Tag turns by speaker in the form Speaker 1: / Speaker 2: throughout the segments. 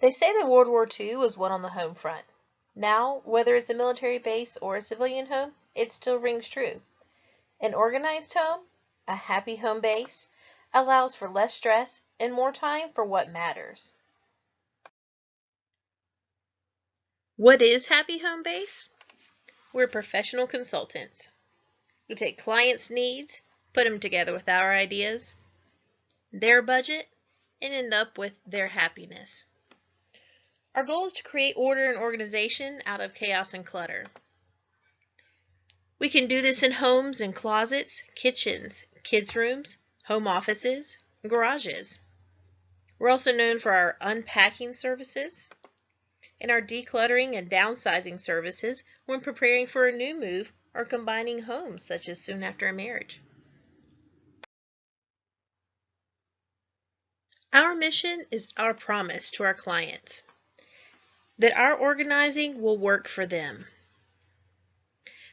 Speaker 1: They say that World War II was won on the home front. Now, whether it's a military base or a civilian home, it still rings true. An organized home, a happy home base, allows for less stress and more time for what matters. What is Happy Home Base? We're professional consultants. We take clients' needs, put them together with our ideas, their budget, and end up with their happiness. Our goal is to create order and organization out of chaos and clutter. We can do this in homes and closets, kitchens, kids' rooms, home offices, and garages. We're also known for our unpacking services and our decluttering and downsizing services when preparing for a new move or combining homes, such as soon after a marriage. Our mission is our promise to our clients that our organizing will work for them.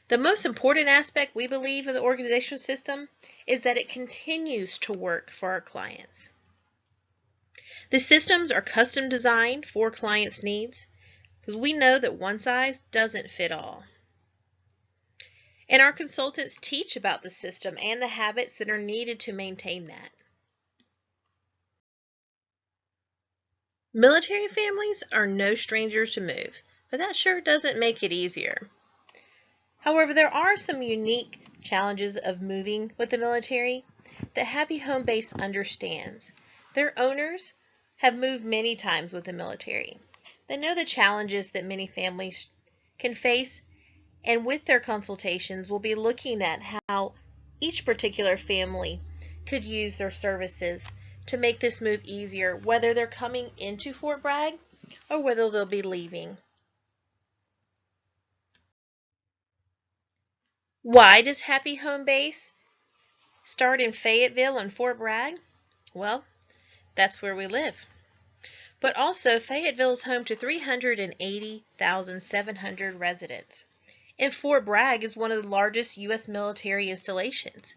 Speaker 1: The most important aspect we believe of the organizational system is that it continues to work for our clients. The systems are custom designed for clients' needs because we know that one size doesn't fit all. And our consultants teach about the system and the habits that are needed to maintain that. Military families are no strangers to moves, but that sure doesn't make it easier. However, there are some unique challenges of moving with the military that Happy Home Base understands. Their owners have moved many times with the military. They know the challenges that many families can face, and with their consultations, we'll be looking at how each particular family could use their services to make this move easier, whether they're coming into Fort Bragg or whether they'll be leaving. Why does Happy Home Base start in Fayetteville and Fort Bragg? Well, that's where we live. But also, Fayetteville is home to 380,700 residents. And Fort Bragg is one of the largest U.S. military installations.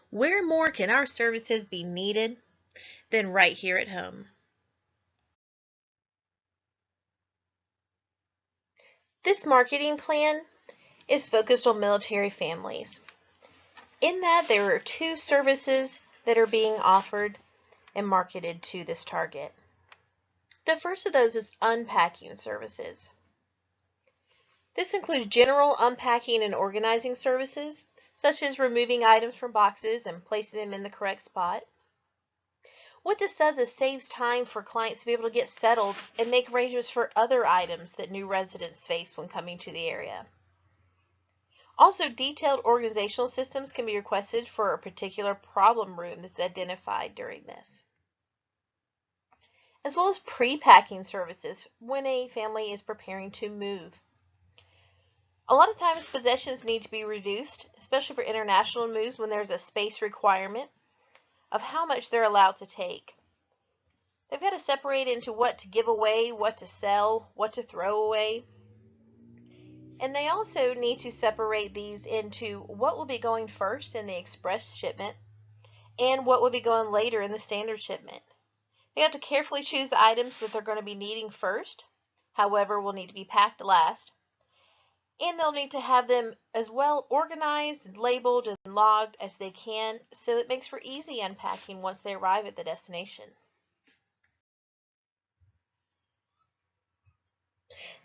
Speaker 1: Where more can our services be needed than right here at home? This marketing plan is focused on military families. In that, there are two services that are being offered and marketed to this target. The first of those is unpacking services. This includes general unpacking and organizing services, such as removing items from boxes and placing them in the correct spot. What this does is saves time for clients to be able to get settled and make arrangements for other items that new residents face when coming to the area. Also, detailed organizational systems can be requested for a particular problem room that's identified during this, as well as pre-packing services when a family is preparing to move. A lot of times possessions need to be reduced, especially for international moves when there's a space requirement of how much they're allowed to take. They've got to separate into what to give away, what to sell, what to throw away. And they also need to separate these into what will be going first in the express shipment and what will be going later in the standard shipment. They have to carefully choose the items that they're going to be needing first, however, will need to be packed last. And they'll need to have them as well organized and labeled and logged as they can, so it makes for easy unpacking once they arrive at the destination.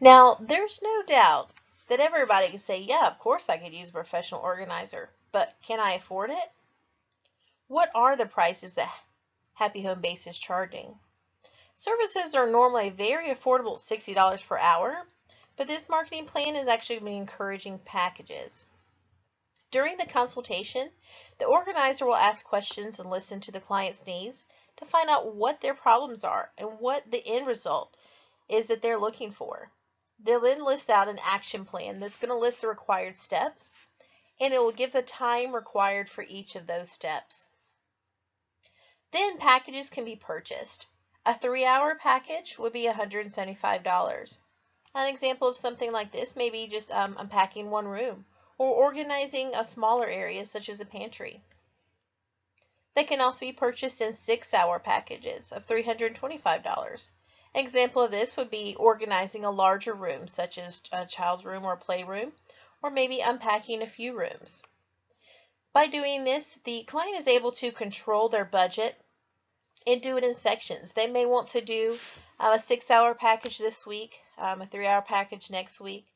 Speaker 1: Now, there's no doubt that everybody can say, yeah, of course I could use a professional organizer, but can I afford it? What are the prices that Happy Home Base is charging? Services are normally very affordable at $60 per hour, but this marketing plan is actually encouraging packages. During the consultation, the organizer will ask questions and listen to the client's needs to find out what their problems are and what the end result is that they're looking for. They'll then list out an action plan that's going to list the required steps, and it will give the time required for each of those steps. Then packages can be purchased. A 3-hour package would be $175. An example of something like this may be just unpacking one room or organizing a smaller area such as a pantry. They can also be purchased in 6-hour packages of $325. An example of this would be organizing a larger room, such as a child's room or playroom, or maybe unpacking a few rooms. By doing this, the client is able to control their budget and do it in sections. They may want to do a 6-hour package this week, a 3-hour package next week.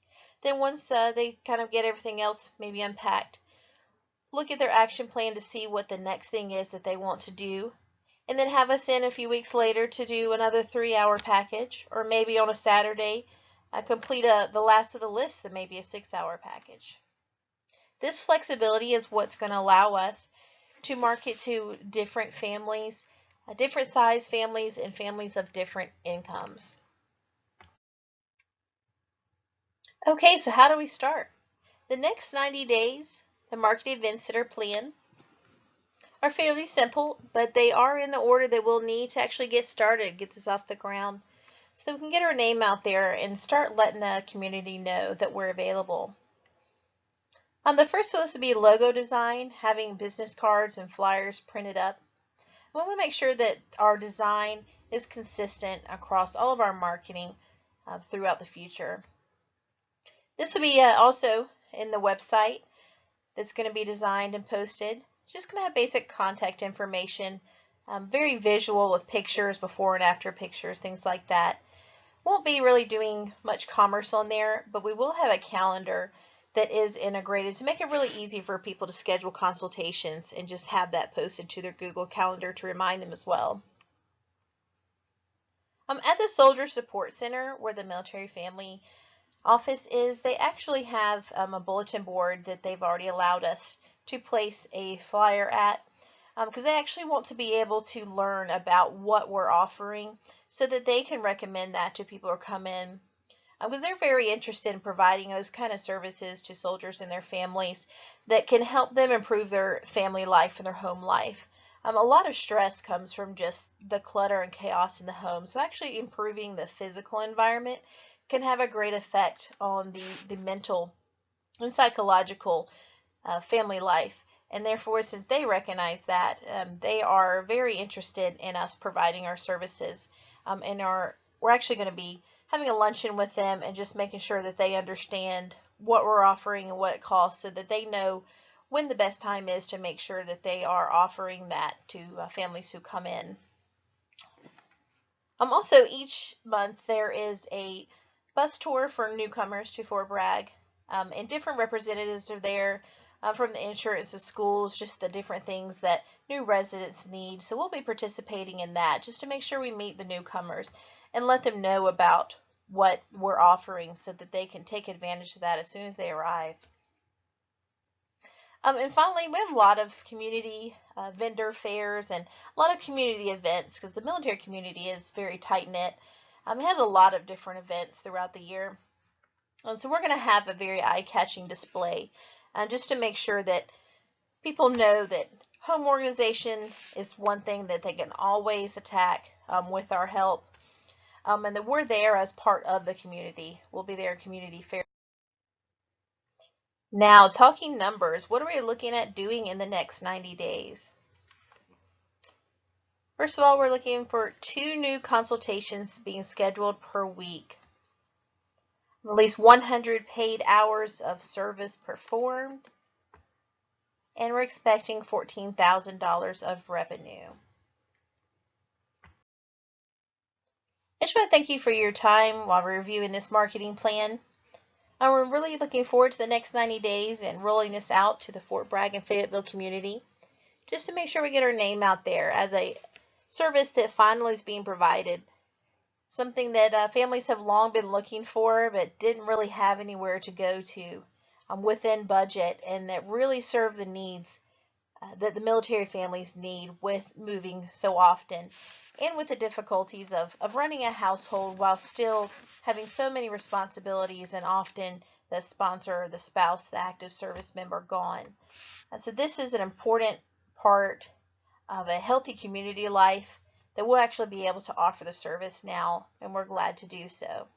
Speaker 1: Then once they kind of get everything else maybe unpacked, look at their action plan to see what the next thing is that they want to do, and then have us in a few weeks later to do another 3-hour package, or maybe on a Saturday complete the last of the list that may be a 6-hour package. This flexibility is what's going to allow us to market to different families, different size families, and families of different incomes. Okay, so how do we start? The next 90 days, the marketing events that are planned are fairly simple, but they are in the order that we'll need to actually get started, get this off the ground, so that we can get our name out there and start letting the community know that we're available. The first one is to be logo design, having business cards and flyers printed up. We want to make sure that our design is consistent across all of our marketing throughout the future. This will be also in the website that's going to be designed and posted. It's just going to have basic contact information, very visual with pictures, before and after pictures, things like that. Won't be really doing much commerce on there, but we will have a calendar that is integrated to make it really easy for people to schedule consultations and just have that posted to their Google Calendar to remind them as well. At the Soldier Support Center, where the military family office is, they actually have a bulletin board that they've already allowed us to place a flyer at, because they actually want to be able to learn about what we're offering so that they can recommend that to people who come in, because they're very interested in providing those kind of services to soldiers and their families that can help them improve their family life and their home life. A lot of stress comes from just the clutter and chaos in the home, so actually improving the physical environment can have a great effect on the mental and psychological family life. And therefore, since they recognize that, they are very interested in us providing our services, and we're actually going to be having a luncheon with them and just making sure that they understand what we're offering and what it costs, so that they know when the best time is to make sure that they are offering that to families who come in. Also, each month there is a bus tour for newcomers to Fort Bragg, and different representatives are there from the insurance, the schools, just the different things that new residents need. So we'll be participating in that just to make sure we meet the newcomers and let them know about what we're offering so that they can take advantage of that as soon as they arrive. And finally, we have a lot of community vendor fairs and a lot of community events, because the military community is very tight-knit. It has a lot of different events throughout the year. And so we're going to have a very eye-catching display just to make sure that people know that home organization is one thing that they can always attack with our help, and that we're there as part of the community. We'll be there at community fair. Now, talking numbers, what are we looking at doing in the next 90 days? First of all, we're looking for 2 new consultations being scheduled per week. At least 100 paid hours of service performed. And we're expecting $14,000 of revenue. I just want to thank you for your time while we're reviewing this marketing plan. We're really looking forward to the next 90 days and rolling this out to the Fort Bragg and Fayetteville community, just to make sure we get our name out there as a service that finally is being provided. Something that families have long been looking for but didn't really have anywhere to go to within budget, and that really serve the needs that the military families need with moving so often, and with the difficulties of running a household while still having so many responsibilities, and often the sponsor, the spouse, the active service member gone. So this is an important part of a healthy community life that we'll actually be able to offer the service now, and we're glad to do so.